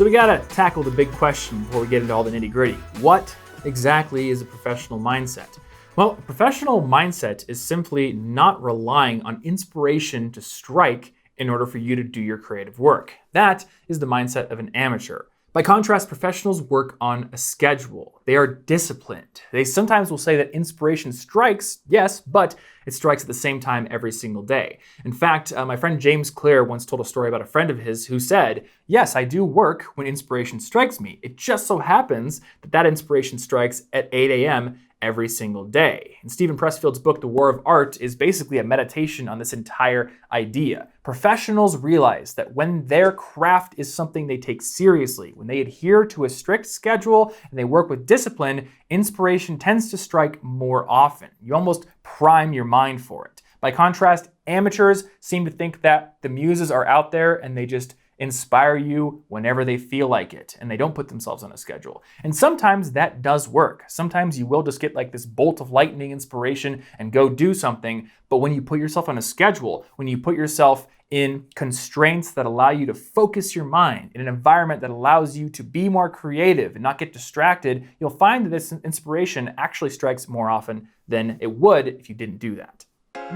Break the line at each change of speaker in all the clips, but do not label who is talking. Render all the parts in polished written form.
So we gotta tackle the big question before we get into all the nitty-gritty. What exactly is a professional mindset? Well, a professional mindset is simply not relying on inspiration to strike in order for you to do your creative work. That is the mindset of an amateur. By contrast, professionals work on a schedule. They are disciplined. They sometimes will say that inspiration strikes, yes, but it strikes at the same time every single day. In fact, my friend James Clear once told a story about a friend of his who said, yes, I do work when inspiration strikes me. It just so happens that that inspiration strikes at 8 a.m. every single day. And Stephen Pressfield's book, The War of Art, is basically a meditation on this entire idea. Professionals realize that when their craft is something they take seriously, when they adhere to a strict schedule and they work with discipline, inspiration tends to strike more often. You almost prime your mind for it. By contrast, amateurs seem to think that the muses are out there and they just inspire you whenever they feel like it, and they don't put themselves on a schedule. And sometimes that does work. Sometimes you will just get like this bolt of lightning inspiration and go do something, but when you put yourself on a schedule, when you put yourself in constraints that allow you to focus your mind, in an environment that allows you to be more creative and not get distracted, you'll find that this inspiration actually strikes more often than it would if you didn't do that.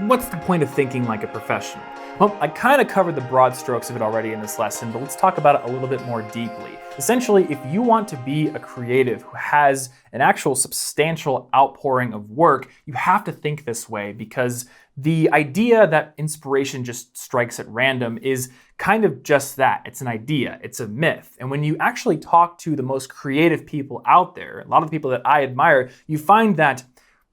What's the point of thinking like a professional? Well, I kind of covered the broad strokes of it already in this lesson, but let's talk about it a little bit more deeply. Essentially, if you want to be a creative who has an actual substantial outpouring of work, you have to think this way, because the idea that inspiration just strikes at random is kind of just that. It's an idea, it's a myth. And when you actually talk to the most creative people out there, a lot of the people that I admire, you find that,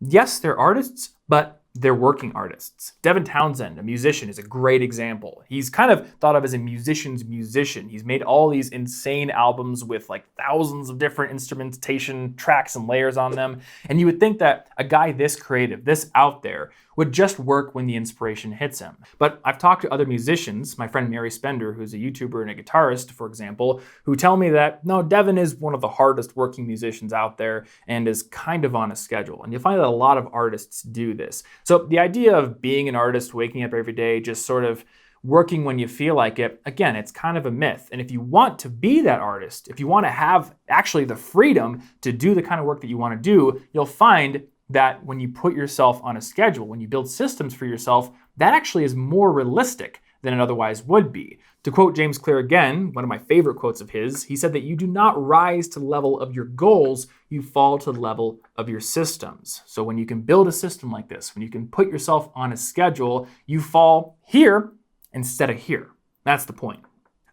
yes, they're artists, but they're working artists. Devin Townsend, a musician, is a great example. He's kind of thought of as a musician's musician. He's made all these insane albums with like thousands of different instrumentation tracks and layers on them. And you would think that a guy this creative, this out there, would just work when the inspiration hits him. But I've talked to other musicians, my friend Mary Spender, who's a YouTuber and a guitarist, for example, who tell me that, no, Devin is one of the hardest working musicians out there and is kind of on a schedule. And you'll find that a lot of artists do this. So the idea of being an artist, waking up every day, just sort of working when you feel like it, again, it's kind of a myth. And if you want to be that artist, if you want to have actually the freedom to do the kind of work that you want to do, you'll find that when you put yourself on a schedule, when you build systems for yourself, that actually is more realistic than it otherwise would be. To quote James Clear again, one of my favorite quotes of his, he said that you do not rise to the level of your goals, you fall to the level of your systems. So when you can build a system like this, when you can put yourself on a schedule, you fall here instead of here. That's the point.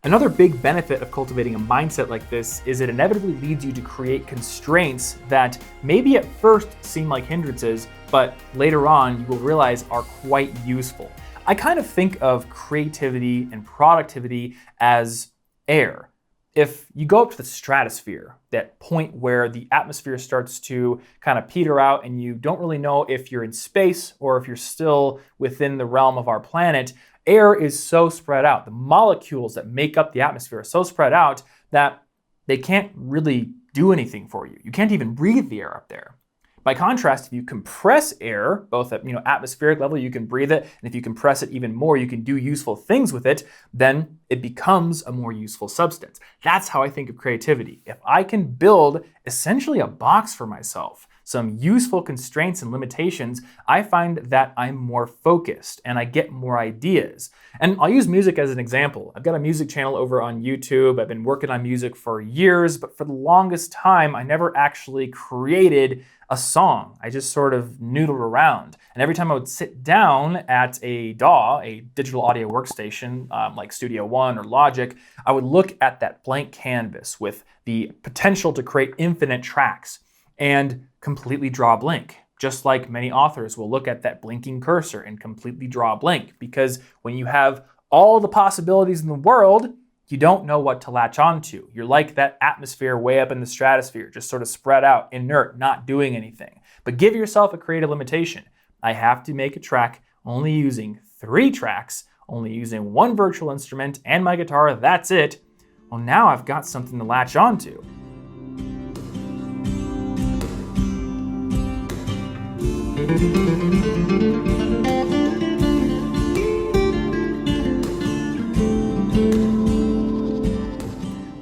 Another big benefit of cultivating a mindset like this is it inevitably leads you to create constraints that maybe at first seem like hindrances, but later on you will realize are quite useful. I kind of think of creativity and productivity as air. If you go up to the stratosphere, that point where the atmosphere starts to kind of peter out and you don't really know if you're in space or if you're still within the realm of our planet, air is so spread out. The molecules that make up the atmosphere are so spread out that they can't really do anything for you. You can't even breathe the air up there. By contrast, if you compress air, both at atmospheric level, you can breathe it, and if you compress it even more, you can do useful things with it, then it becomes a more useful substance. That's how I think of creativity. If I can build essentially a box for myself, some useful constraints and limitations, I find that I'm more focused and I get more ideas. And I'll use music as an example. I've got a music channel over on YouTube. I've been working on music for years, but for the longest time, I never actually created a song. I just sort of noodled around. And every time I would sit down at a DAW, a digital audio workstation, like Studio One or Logic, I would look at that blank canvas with the potential to create infinite tracks and completely draw blank. Just like many authors will look at that blinking cursor and completely draw blank, because when you have all the possibilities in the world, you don't know what to latch onto. You're like that atmosphere way up in the stratosphere, just sort of spread out, inert, not doing anything. But give yourself a creative limitation. I have to make a track only using 3 tracks, only using 1 virtual instrument and my guitar, that's it. Well, now I've got something to latch onto.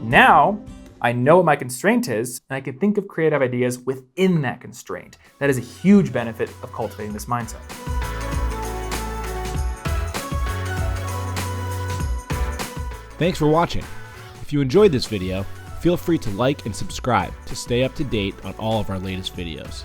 Now, I know what my constraint is, and I can think of creative ideas within that constraint. That is a huge benefit of cultivating this mindset.
Thanks for watching. If you enjoyed this video, feel free to like and subscribe to stay up to date on all of our latest videos.